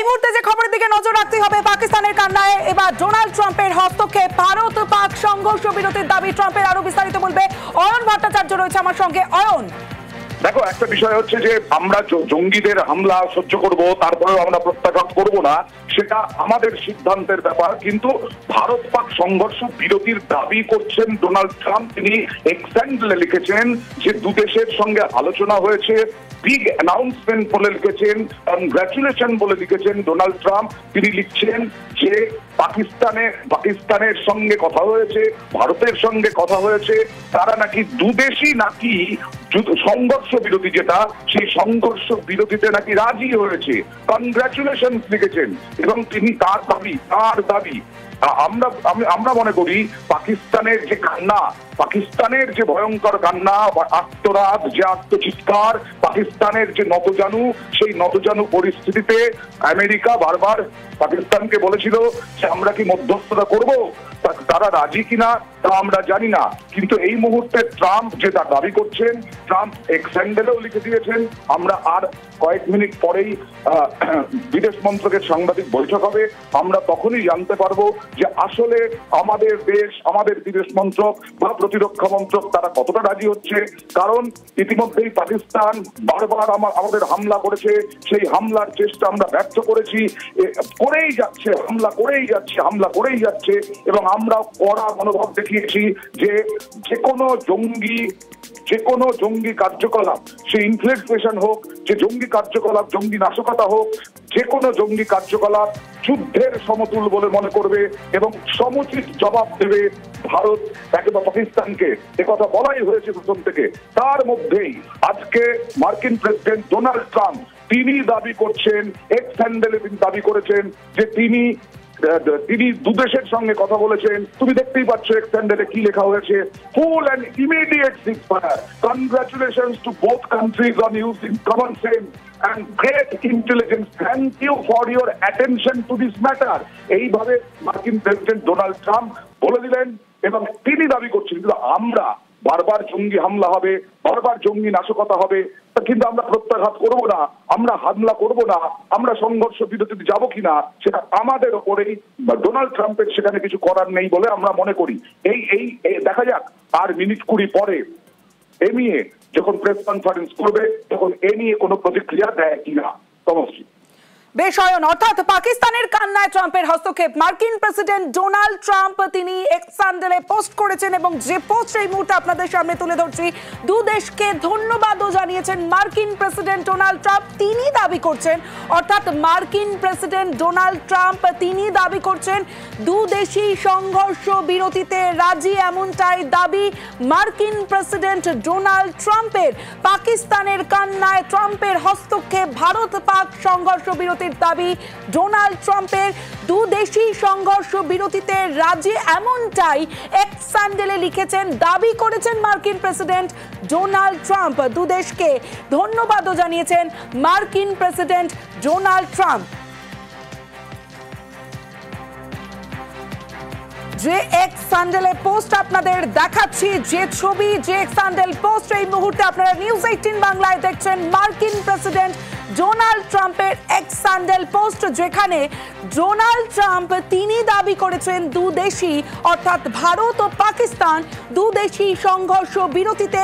এই মুহূর্তে যে খবরের দিকে নজর রাখতে হবে, পাকিস্তানের কান্নায় এবার ডোনাল্ড ট্রাম্পের হস্তক্ষেপ, ভারত পাক সংঘর্ষ বিরতির দাবি ট্রাম্পের। আরো বিস্তারিত বলবে অয়ন ভট্টাচার্য রয়েছে আমার সঙ্গে। অয়ন, দেখো, একটা বিষয় হচ্ছে যে আমরা জঙ্গিদের হামলা সহ্য করব, তারপরেও আমরা প্রত্যাঘাত করব না, সেটা আমাদের সিদ্ধান্তের ব্যাপার। কিন্তু ভারত পাক সংঘর্ষ বিরতির দাবি করছেন ডোনাল্ড ট্রাম্প। তিনি এক্স হ্যান্ডেলে লিখেছেন যে দুদেশের সঙ্গে আলোচনা হয়েছে, বিগ অ্যানাউন্সমেন্ট বলে লিখেছেন, কনগ্রাচুলেশন বলে লিখেছেন ডোনাল্ড ট্রাম্প। তিনি লিখছেন যে পাকিস্তানের সঙ্গে কথা হয়েছে, ভারতের সঙ্গে কথা হয়েছে, তারা নাকি দুদেশই নাকি সংঘর্ষ বিরতি, যেটা সেই সংঘর্ষ বিরতিতে নাকি রাজি হয়েছে। কনগ্রাচুলেশন লিখেছেন এবং তিনি তার দাবি আমরা মনে করি পাকিস্তানের যে কান্না, পাকিস্তানের যে ভয়ঙ্কর কান্না, আত্মরাত, যে আত্মচিৎকার, পাকিস্তানের যে নতজানু, সেই নতজানু পরিস্থিতিতে আমেরিকা বারবার পাকিস্তানকে বলেছিল যে আমরা কি মধ্যস্থতা করব, তারা রাজি কিনা তা আমরা জানি না। কিন্তু এই মুহূর্তে ট্রাম্প যেটা দাবি করছেন, ট্রাম্প এক্স হ্যান্ডেলেও লিখে দিয়েছেন, আমরা আর কয়েক মিনিট পরেই বিদেশ মন্ত্রকের সাংবাদিক বৈঠক হবে, আমরা তখনই জানতে পারবো যে আসলে আমাদের দেশ, আমাদের বিদেশ মন্ত্রক বা প্রতিরক্ষা মন্ত্রক তারা কতটা রাজি হচ্ছে। কারণ ইতিমধ্যেই পাকিস্তান বারবার আমাদের হামলা করেছে, সেই হামলার চেষ্টা আমরা ব্যর্থ করেছি, করেই যাচ্ছে, হামলা করেই যাচ্ছে এবং আমরা কড়া মনোভাব দেখিয়েছি যে যে কোনো জঙ্গি কার্যকলাপ, সে ইনফিলট্রেশন হোক, যে জঙ্গি কার্যকলাপ, জঙ্গি নাশকতা হোক, যে কোনো জঙ্গি কার্যকলাপ যুদ্ধের সমতুল বলে মনে করবে এবং সমুচিত জবাব দেবে ভারত একেবারে পাকিস্তানকে। একথা বলাই হয়েছে প্রথম থেকে। তার মধ্যেই আজকে মার্কিন প্রেসিডেন্ট ডোনাল্ড ট্রাম্প তিনি দাবি করছেন, এক্স হ্যান্ডেলে তিনি দাবি করেছেন যে তিনি দুদেশের সঙ্গে কথা বলেছেন। তুমি দেখতেই পাচ্ছ এক্স হ্যান্ডেলে কি লেখা হয়েছে, full and immediate ceasefire, congratulations to both countries on using common sense and great intelligence. Thank you for your attention to this matter. এইভাবে মার্কিন প্রেসিডেন্ট ডোনাল্ড ট্রাম্প বলে দিলেন এবং তিনি দাবি করছেন কিন্তু আমরা বারবার জঙ্গি হামলা হবে, বারবার জঙ্গি নাশকতা হবে, কিন্তু আমরা প্রত্যাঘাত করব না, আমরা হামলা করব না, আমরা সংঘর্ষ বিরতিতে যাব কিনা সেটা আমাদের ওপরেই, ডোনাল্ড ট্রাম্পের সেখানে কিছু করার নেই বলে আমরা মনে করি। এই দেখা যাক আর মিনিট 20 পরে এ নিয়ে যখন প্রেস কনফারেন্স করবে তখন এ নিয়ে কোনো প্রতিক্রিয়া দেয় কিনা। তমশ্রী, বেশ অয়ন, অর্থাৎ পাকিস্তানের কান্নায় ট্রাম্পের হস্তক্ষেপ। মার্কিন প্রেসিডেন্ট ডোনাল্ড ট্রাম্প তিনি এক্স হ্যান্ডেলে পোস্ট করেছেন এবং যে পোস্ট এই মুহূর্তে আপনাদের সামনে তুলে ধরছি, দু দেশকে ধন্যবাদও জানিয়েছেন মার্কিন প্রেসিডেন্ট ডোনাল্ড ট্রাম্প। তিনি দাবি করছেন, অর্থাৎ মার্কিন প্রেসিডেন্ট ডোনাল্ড ট্রাম্প তিনি দাবি করছেন দু দেশই সংঘর্ষ বিরতিতে রাজি, এমনটাই দাবি মার্কিন প্রেসিডেন্ট ডোনাল্ড ট্রাম্পের। পাকিস্তানের কান্নায় ট্রাম্পের হস্তক্ষেপ, ভারত পাক সংঘর্ষ বিরতি দাবি ডোনাল্ড ট্রাম্পের। দু দেশই সংঘর্ষ বিরতিতে রাজি, এমনটাই এক্স হ্যান্ডেলে লিখেছেন, দাবি করেছেন মার্কিন প্রেসিডেন্ট ডোনাল্ড ট্রাম্প। দু দেশকে ধন্যবাদও জানিয়েছেন মার্কিন প্রেসিডেন্ট ডোনাল্ড ট্রাম্প। যে এক্স হ্যান্ডেলে পোস্ট আপনাদের দেখাচ্ছি, যে ছবি, যে এক্স হ্যান্ডেল পোস্ট এই মুহূর্তে আপনারা নিউজ 18 বাংলায় দেখছেন, মার্কিন প্রেসিডেন্ট ডোনাল্ড ট্রাম্পের এক্স হ্যান্ডেল পোস্ট, যেখানে ডোনাল্ড ট্রাম্প তিনি দাবি করেছেন দু দেশই, অর্থাৎ ভারত ও পাকিস্তান দু দেশই সংঘর্ষ বিরতিতে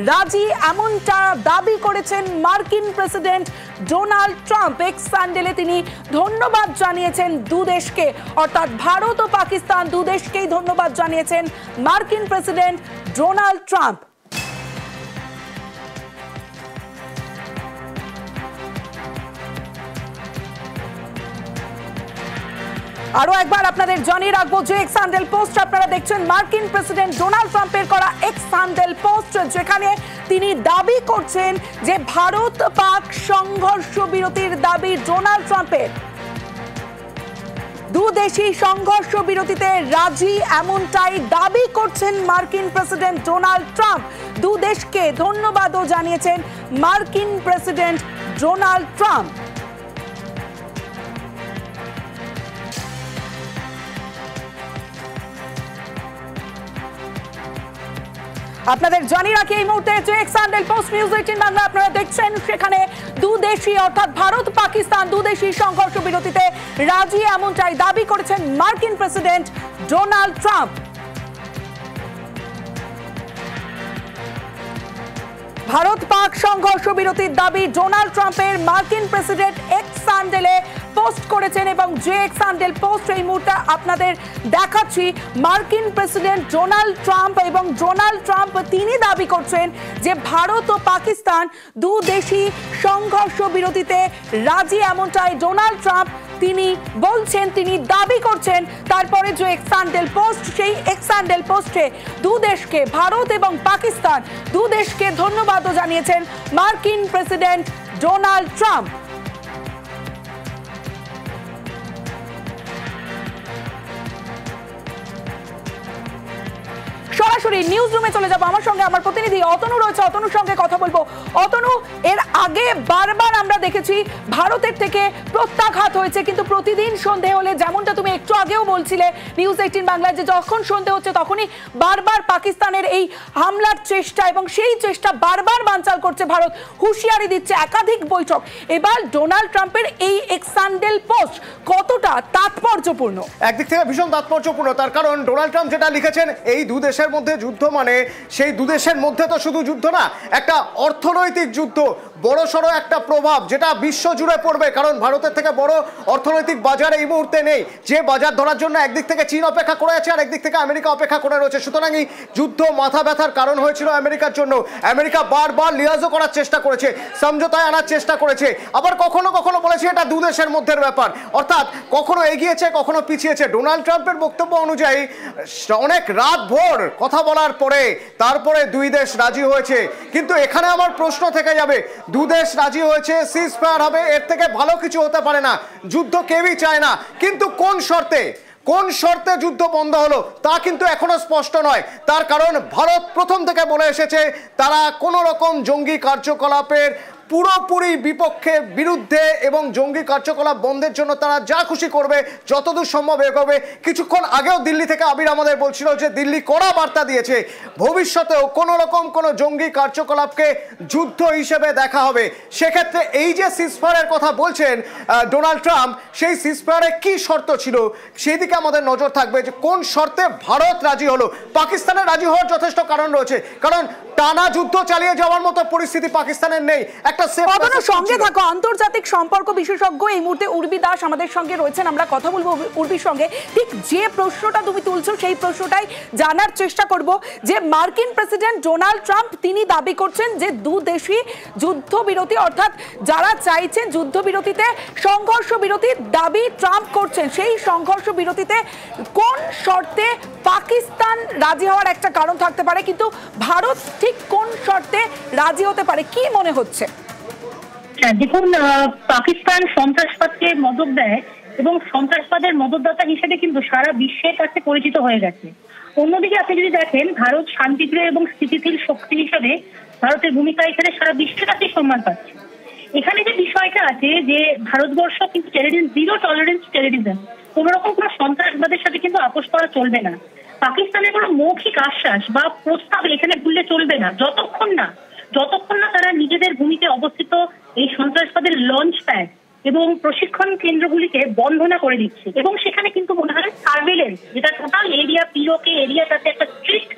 রাজি, এমনটা দাবি করেছেন মার্কিন প্রেসিডেন্ট ডোনাল্ড ট্রাম্প। এক্স হ্যান্ডেলে তিনি ধন্যবাদ জানিয়েছেন দু দেশকে, অর্থাৎ ভারত ও পাকিস্তান দু দেশকেই ধন্যবাদ জানিয়েছেন মার্কিন প্রেসিডেন্ট ডোনাল্ড ট্রাম্প। আরো একবার আপনাদের জানিয়ে রাখবো যে এক্স হ্যান্ডেল পোস্ট আপনারা দেখছেন, মার্কিন প্রেসিডেন্ট ডোনাল্ড ট্রাম্পের করা এক্স হ্যান্ডেল পোস্ট, যেখানে তিনি দাবি করছেন যে ভারত পাক সংঘর্ষ বিরতির দাবি ডোনাল্ড ট্রাম্পের। দু দেশই সংঘর্ষ বিরতিতে রাজি, এমনটাই দাবি করছেন মার্কিন প্রেসিডেন্ট ডোনাল্ড ট্রাম্প। দু দেশকে ধন্যবাদও জানিয়েছেন মার্কিন প্রেসিডেন্ট ডোনাল্ড ট্রাম্প। আপনাদের জানিয়ে রাখি এই মুহূর্তে যে এক্সান্ডেল পোস্ট নিউজ 18 বাংলা আপনারা দেখছেন, সেখানে দুদেশী অর্থাৎ ভারত পাকিস্তান দুদেশী সংঘর্ষ বিরতিতে রাজি এমনটাই দাবি করেছেন মার্কিন president Donald Trump. Bharat Pak সংঘর্ষ বিরতির দাবি ডোনাল্ড ট্রাম্পের মার্কিন প্রেসিডেন্ট এক্স স্যান্ডেলে পোস্ট করেছেন এবং যে এক্স স্যান্ডেল পোস্ট এই মুহূর্তে আপনাদের দেখাচ্ছি। মার্কিন প্রেসিডেন্ট ডোনাল্ড ট্রাম্প এবং ডোনাল্ড ট্রাম্প তিনি দাবি করছেন যে ভারত ও পাকিস্তান দুদেশী সংঘর্ষ বিরতিতে রাজি এমনটাই ডোনাল্ড ট্রাম্প তিনি বলছেন, তিনি দাবি করছেন। তারপরে যে এক্স স্যান্ডেল পোস্ট, সেই এক্স স্যান্ডেল পোস্টে দুদেশকে ভারত এবং পাকিস্তান দুদেশকে ধন্যবাদও জানিয়েছেন মার্কিন প্রেসিডেন্ট ডোনাল্ড ট্রাম্প। সরাসরি নিউজ রুমে চলে যাবো, আমার সঙ্গে আমার প্রতিনিধি অতনু রয়েছে, অতনুর সঙ্গে কথা বলবো। অতনু, এর আগে বারবার আমরা দেখেছি ভারতের থেকে প্রত্যাঘাত হয়েছে, কিন্তু প্রতিদিন সন্ধে হলে যেমনটা তুমি একটু আগেও বলছিলে নিউজ 18 বাংলায়, যে যখন সন্ধে হচ্ছে তখনই বারবার পাকিস্তানের এই হামলার চেষ্টা এবং সেই চেষ্টা বারবার বানচাল করছে ভারত, হুঁশিয়ারি দিচ্ছে একাধিক বৈঠক। এবার ডোনাল্ড ট্রাম্পের এই এক্স স্যান্ডেল পোস্ট কতটা তাৎপর্যপূর্ণ? একদিক থেকে ভীষণ তাৎপর্যপূর্ণ, তার কারণ ডোনাল্ড ট্রাম্প যেটা লিখেছেন, এই দুদেশের মধ্যে যুদ্ধ মানে সেই দুদেশের মধ্যে তো শুধু যুদ্ধ না, একটা অর্থনৈতিক যুদ্ধ, বড়সড় একটা প্রভাব যেটা বিশ্ব জুড়ে পড়বে। কারণ ভারতের থেকে বড় অর্থনৈতিক বাজার এই মুহূর্তে নেই, যে বাজার ধরার জন্য একদিক থেকে চীন অপেক্ষা করে আছে আর একদিক থেকে আমেরিকা অপেক্ষা করে রয়েছে। সুতরাং এই যুদ্ধ মাথা ব্যথার কারণ হয়েছিল আমেরিকার জন্য। আমেরিকা বারবার লিয়াজও করার চেষ্টা করেছে, সমঝোতায় আনার চেষ্টা করেছে, আবার কখনো কখনো বলেছে এটা দুদেশের মধ্যের ব্যাপার, অর্থাৎ কখনো এগিয়েছে কখনো পিছিয়েছে। ডোনাল্ড ট্রাম্পের বক্তব্য অনুযায়ী অনেক রাত ভোর কথা বলার পরে তারপরে দুই দেশ রাজি হয়েছে। কিন্তু এখানে আমার প্রশ্ন থেকে যাবে, দুদেশ রাজি হয়েছে, সিজ ফায়ার হবে, এর থেকে ভালো কিছু হতে পারে না, যুদ্ধ কেউই চায় না, কিন্তু কোন শর্তে যুদ্ধ বন্ধ হলো তা কিন্তু এখনো স্পষ্ট নয়। তার কারণ ভারত প্রথম থেকে বলে এসেছে তারা কোনো রকম জঙ্গি কার্যকলাপের পুরোপুরি বিরুদ্ধে এবং জঙ্গি কার্যকলাপ বন্ধের জন্য তারা যা খুশি করবে, যতদূর সম্ভব এগোবে। কিছুক্ষণ আগেও দিল্লি থেকে আবির আমাদের বলছিল যে দিল্লি কড়া বার্তা দিয়েছে, ভবিষ্যতেও কোনো রকম কোনো জঙ্গি কার্যকলাপকে যুদ্ধ হিসেবে দেখা হবে। সেক্ষেত্রে এই যে সিজফায়ারের কথা বলছেন ডোনাল্ড ট্রাম্প, সেই সিজফায়ারে কি শর্ত ছিল সেই দিকে আমাদের নজর থাকবে, যে কোন শর্তে ভারত রাজি হলো। পাকিস্তানের রাজি হওয়ার যথেষ্ট কারণ রয়েছে, কারণ টানা যুদ্ধ চালিয়ে যাওয়ার মতো পরিস্থিতি পাকিস্তানের নেই। সঙ্গে থাকো আন্তর্জাতিক সম্পর্ক বিশেষজ্ঞ এই মুহূর্তে উর্বি দাস আমাদের সঙ্গে রয়েছেন, আমরা কথা বলবো উর্বির সঙ্গে। ঠিক যে প্রশ্নটা তুমি তুলছো সেই প্রশ্নটাই জানার চেষ্টা করব, যে মার্কিন প্রেসিডেন্ট ডোনাল্ড ট্রাম্প তিনি দাবি করছেন যে দুদেশী যুদ্ধবিরতি, অর্থাৎ যারা চাইছেন যুদ্ধবিরতিতে সংঘর্ষ বিরতির দাবি ট্রাম্প করছেন, সেই সংঘর্ষ বিরতিতে কোন শর্তে পাকিস্তান রাজি হওয়ার একটা কারণ থাকতে পারে, কিন্তু ভারত ঠিক কোন শর্তে রাজি হতে পারে কি মনে হচ্ছে? দেখুন, পাকিস্তান সন্ত্রাসবাদকে মদত দেয় এবং সন্ত্রাসবাদের মদতদাতা হিসেবে কিন্তু সারা বিশ্বের কাছে পরিচিত হয়ে গেছে। অন্যদিকে আপনি যদি দেখেন, ভারত শান্তিপ্রিয় এবং স্থিতিশীল শক্তি হিসেবে ভারতের ভূমিকা এখানে সারা বিশ্বের কাছে সম্মান পাচ্ছে। এখানে যে বিষয়টা আছে যে ভারতবর্ষ কিন্তু জিরো টলারেন্স টেররিজম, কোন রকম কোনো সন্ত্রাসবাদের সাথে কিন্তু আপোষ করা চলবে না। পাকিস্তানের কোনো মৌখিক আশ্বাস বা প্রস্তাব এখানে ভুললে চলবে না, যতক্ষণ না তারা নিজেদের ভূমিতে অবস্থিত এই সন্ত্রাসবাদের লঞ্চ প্যাড এবং প্রশিক্ষণ কেন্দ্রগুলিকে বন্ধ না করে দিচ্ছে। এবং সেখানে কিন্তু মনে হয় সার্ভেলেন্স, যেটা টোটাল এরিয়া পিওকে এরিয়াটাতে একটা স্ট্রিক্ট,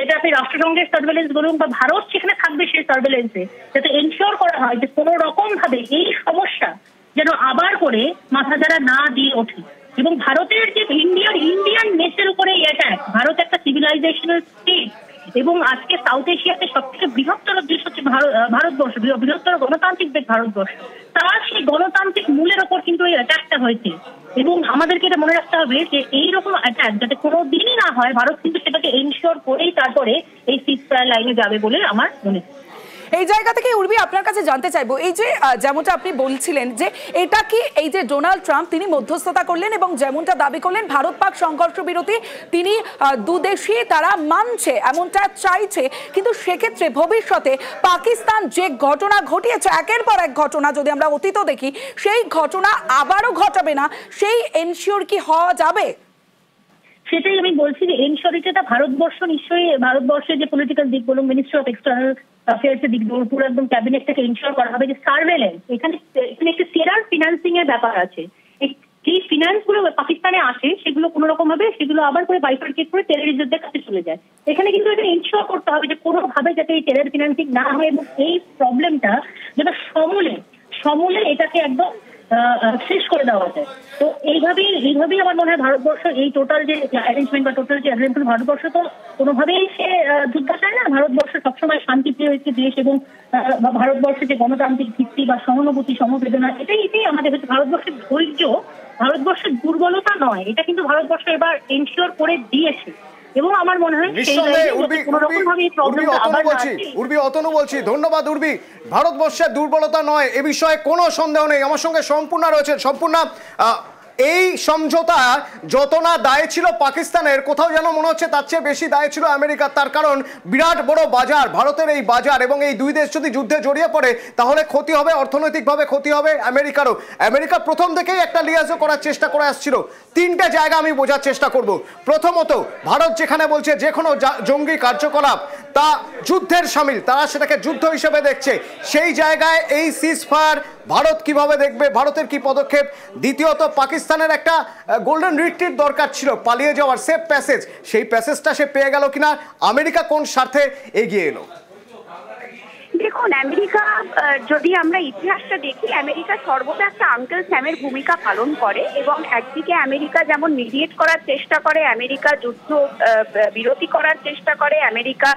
এটাতে রাষ্ট্রসংঘের সার্ভেলেন্স বলুন বা ভারত সেখানে থাকবে সেই সার্ভেলেন্সে, যাতে এনশিওর করা হয় যে কোনো রকম ভাবে এই সমস্যা যেন আবার করে মাথাচাড়া না দিয়ে ওঠে। এবং ভারতের যে ইন্ডিয়ান নেসের উপরে অ্যাটাক, ভারত একটা সিভিলাইজেশনাল স্টেট এবং আজকে সাউথ এশিয়াতে সবথেকে বৃহত্তর দেশ হচ্ছে ভারতবর্ষ, বৃহত্তর গণতান্ত্রিক দেশ ভারতবর্ষ, তার সেই গণতান্ত্রিক মূলের ওপর কিন্তু এই অ্যাটাকটা হয়েছে। এবং আমাদেরকে এটা মনে রাখতে হবে যে এইরকম অ্যাটাক যাতে কোনোদিনই না হয়, ভারত কিন্তু সেটাকে এনশিওর করেই তারপরে এই সিজফায়ার লাইনে যাবে বলে আমার মনে হয়। এই জায়গা থেকে উর্বি আপনার কাছে জানতে চাইবো, এই যে যেমনটা আপনি বলছিলেন যে এটা কি এই যে ডোনাল্ড ট্রাম্প তিনি মধ্যস্থতা করলেন এবং যেমনটা দাবি করলেন ভারত পাক সংঘর্ষ বিরতি তিনি দুদেশী তারা মানছে এমনটা চাইছে, কিন্তু সেক্ষেত্রে ভবিষ্যতে পাকিস্তান যে ঘটনা ঘটিয়েছে একের পর এক ঘটনা যদি আমরা অতীত দেখি, সেই ঘটনা আবারও ঘটাবে না, সেই এনশিওর কি হওয়া যাবে? সেটাই আমি বলছি যে এনশিওরিটিটা ভারতবর্ষ নিশ্চয়ই, ভারতবর্ষের যে পলিটিক্যাল দিক বলুন, মিনিস্ট্রি অফ এক্সটার্নাল অ্যাফেয়ার্স এর দিক বলুন, পুরো একদম ক্যাবিনেটটাকে এনশিওর করা হবে যে সার্ভেলেন্স, এখানে একটা টেরার ফিনান্সিং এর ব্যাপার আছে। যে ফিনান্স গুলো পাকিস্তানে আসে সেগুলো কোনো রকম ভাবে সেগুলো আবার করে বাইফার্কেট করে টেররিস্টদের কাছে চলে যায়। এখানে কিন্তু এটা এনশিওর করতে হবে যে কোনোভাবে যাতে এই টেরর ফিনান্সিং না হয় এবং এই প্রবলেমটা যেটা সমূলে এটাকে একদম শেষ করে দেওয়া যায়। তো এইভাবেই আমার মনে হয় ভারতবর্ষ এই টোটাল যে অ্যারেঞ্জমেন্ট বা টোটাল যে অ্যারেঞ্জমেন্ট, ভারতবর্ষ তো কোনোভাবেই সে যুদ্ধ চায় না। ভারতবর্ষ সবসময় শান্তিপ্রিয় একটি দেশ এবং ভারতবর্ষের যে গণতান্ত্রিক ভিত্তি বা সহানুভূতি সমবেদনা এটাই আমাদের হচ্ছে ভারতবর্ষের ধৈর্য, ভারতবর্ষের দুর্বলতা নয়, এটা কিন্তু ভারতবর্ষ এবার এনশিওর করে দিয়েছে। এবং আমার মনে হয় অতনু বলছি, ধন্যবাদ উর্বি। ভারতবর্ষের দুর্বলতা নয় এ বিষয়ে কোনো সন্দেহ নেই। আমার সঙ্গে সম্পূর্ণা রয়েছে। সম্পূর্ণা, এই সমঝোতা যত না দায় ছিল পাকিস্তানের, কোথাও যেন মনে হচ্ছে তার চেয়ে বেশি দায় ছিল আমেরিকার। তার কারণ বিরাট বড় বাজার ভারতের এই বাজার, এবং এই দুই দেশ যদি যুদ্ধে জড়িয়ে পড়ে তাহলে ক্ষতি হবে, অর্থনৈতিকভাবে ক্ষতি হবে আমেরিকারও। আমেরিকা প্রথম থেকেই একটা লিয়াজও করার চেষ্টা করে আসছিল। তিনটে জায়গা আমি বোঝার চেষ্টা করব। প্রথমত, ভারত যেখানে বলছে যে কোনো জঙ্গি কার্যকলাপ তা যুদ্ধের সামিল, তারা সেটাকে যুদ্ধ হিসেবে দেখছে, সেই জায়গায় এই সিজফায়ার ভারত কিভাবে দেখবে, ভারতের কি পদক্ষেপ? দ্বিতীয়ত, পাকিস্তানের একটা গোল্ডেন রিট্রিট দরকার ছিল, পালিয়ে যাওয়ার সেফ প্যাসেজ, সেই প্যাসেজটা সে পেয়ে গেল কিনা? আমেরিকা কোন স্বার্থে এগিয়ে এলো? দেখুন, আমেরিকা যদি আমরা ইতিহাসটা দেখি, আমেরিকা সর্বদা একটা আঙ্কেল স্যামের ভূমিকা পালন করে এবং একদিকে আমেরিকা যেমন মিডিয়েট করার চেষ্টা করে, আমেরিকা যুদ্ধ বিরতি করার চেষ্টা করে, আমেরিকা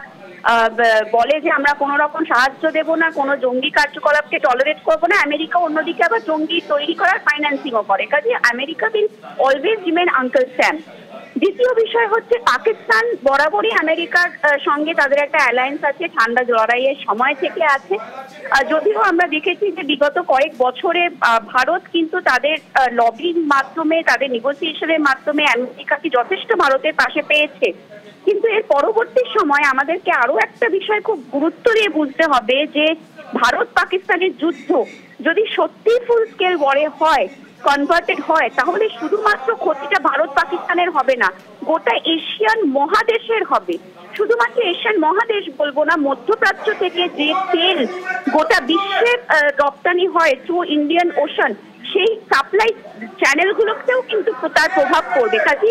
বলে যে আমরা কোনো রকম সাহায্য দেব না, কোনো জঙ্গি কার্যকলাপকে টলারেট করবো না, আমেরিকা অন্যদিকে আবার জঙ্গি তৈরি করার ফাইন্যান্সিংও করে। কাজে America will always remain uncle Sam. দ্বিতীয় বিষয় হচ্ছে পাকিস্তান বরাবরই আমেরিকার সঙ্গে তাদের একটা অ্যালায়েন্স আছে, ঠান্ডা লড়াইয়ের সময় থেকে আছে। যদিও আমরা দেখেছি যে বিগত কয়েক বছরে ভারত কিন্তু তাদের লবির মাধ্যমে, তাদের নেগোসিয়েশনের মাধ্যমে আমেরিকাকে যথেষ্ট ভারতের পাশে পেয়েছে। কিন্তু এর পরবর্তী সময় আমাদেরকে আরো একটা বিষয় খুব গুরুত্ব দিয়ে বুঝতে হবে যে ভারত পাকিস্তানের যুদ্ধ যদি সত্যি ফুল স্কেল ওয়ারে হয়, কনভার্টেড হয়, তাহলে শুধুমাত্র ক্ষতিটা ভারত পাকিস্তানের হবে না, গোটা এশিয়ান মহাদেশের হবে। শুধুমাত্র এশিয়ান মহাদেশ বলবো না, মধ্যপ্রাচ্য থেকে যে তেল গোটা বিশ্বের রপ্তানি হয় থ্রু ইন্ডিয়ান ওশান, সেই সাপ্লাই চ্যানেলগুলোতেও কিন্তু তার প্রভাব পড়বে। কাজে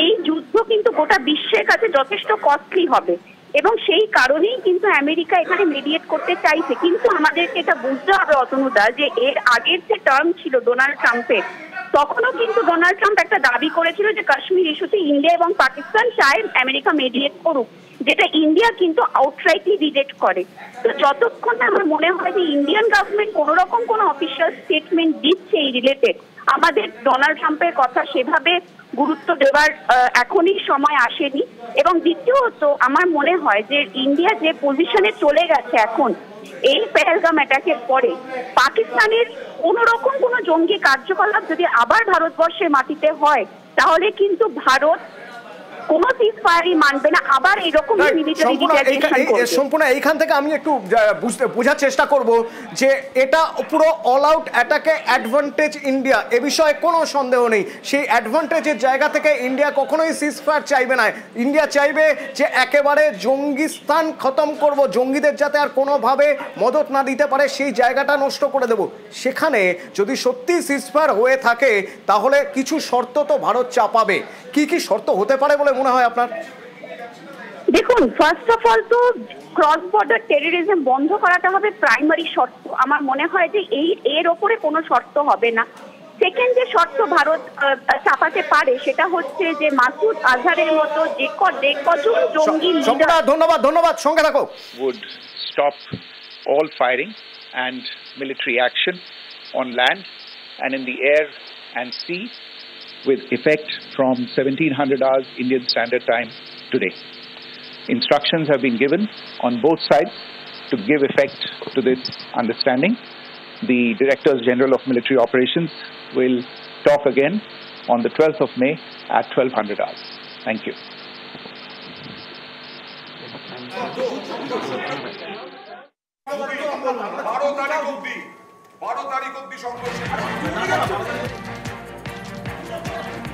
এই যুদ্ধ কিন্তু গোটা বিশ্বের কাছে যথেষ্ট কস্টলি হবে এবং সেই কারণেই কিন্তু আমেরিকা এখানে মিডিয়েট করতে চাইছে। কিন্তু আমাদেরকে এটা বুঝতে হবে অতনুদা, যে এর আগের যে টার্ম ছিল ডোনাল্ড ট্রাম্পের, তখনও কিন্তু ডোনাল্ড ট্রাম্প একটা দাবি করেছিল যে কাশ্মীর ইস্যুতে ইন্ডিয়া এবং পাকিস্তান চায় আমেরিকা মিডিয়েট করুক, যেটা ইন্ডিয়া কিন্তু আউটরাইটলি রিজেক্ট করে। তো যতক্ষণ না আমার মনে হয় যে ইন্ডিয়ান গভর্নমেন্ট কোন রকম কোন অফিসিয়াল স্টেটমেন্ট দিচ্ছে এই রিলেটেড, আমাদের ডোনাল্ড ট্রাম্পের কথা সেভাবে গুরুত্ব দেওয়ার এখনই সময় আসেনি। এবং দ্বিতীয়ত আমার মনে হয় যে ইন্ডিয়া যে পজিশনে চলে গেছে এখন এই পেহেলগাম অ্যাটাকের পরে, পাকিস্তানের কোন রকম কোন জঙ্গি কার্যকলাপ যদি আবার ভারতবর্ষের মাটিতে হয়, তাহলে কিন্তু ভারত কোনো সিজফায়ারই মানবে না, আবার এরকম মিলিটারি রিটালিয়েশন করবে। সম্পূর্ণ এইখান থেকে আমি একটু বোঝার চেষ্টা করব যে এটা পুরো অল আউট অ্যাটাকে অ্যাডভান্টেজ ইন্ডিয়া, এ বিষয়ে কোনো সন্দেহ নেই। সেই অ্যাডভান্টেজের জায়গা থেকে ইন্ডিয়া কখনোই সিজফায়ার চাইবে না। ইন্ডিয়া চাইবে যে একেবারে জঙ্গিস্তান খতম করব, জঙ্গিদের যাতে আর কোনোভাবে মদত না দিতে পারে সেই জায়গাটা নষ্ট করে দেব। সেখানে যদি সত্যি সিজফায়ার হয়ে থাকে তাহলে কিছু শর্ত তো ভারত চাপাবে। কি কি শর্ত হতে পারে বলে মনে হয় আপনার? দেখুন, ফার্স্ট অফ অল তো ক্রস বর্ডার টেররিজম বন্ধ করাটা হবে প্রাইমারি শর্ত। আমার মনে হয় যে এর ওপরে কোনো শর্ত হবে না। সেকেন্ড যে শর্ত ভারত চাপাতে পারে সেটা হচ্ছে যে মাসুদ আজহারের মতো যে কজন জঙ্গি লিডার। ধন্যবাদ, সঙ্গে থাকো। would stop all firing and military action on land and in the air and sea with effect from 1700 hours Indian Standard Time today. Instructions have been given on both sides to give effect to this understanding. The Directors General of Military Operations will talk again on the 12th of May at 1200 hours. Thank you. বারো তারিখ অব্দি সংঘর্ষ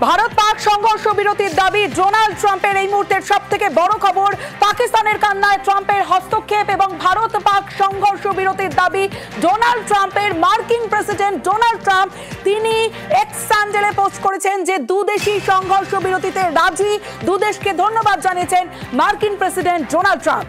ভারত পাক সংঘর্ষ বিরতির দাবি Donald ট্রাম্পের এই মুহূর্তের সবথেকে বড় খবর। পাকিস্তানের কান্নায় ট্রাম্পের হস্তক্ষেপ এবং ভারত পাক সংঘর্ষ বিরতির দাবি ডোনাল্ড ট্রাম্পের। মার্কিন প্রেসিডেন্ট ডোনাল্ড ট্রাম্প তিনি এক্স স্যান্ডেলে পোস্ট করেছেন যে দুদেশই সংঘর্ষ বিরতিতে রাজি। দুদেশকে ধন্যবাদ জানিয়েছেন মার্কিন প্রেসিডেন্ট ডোনাল্ড ট্রাম্প।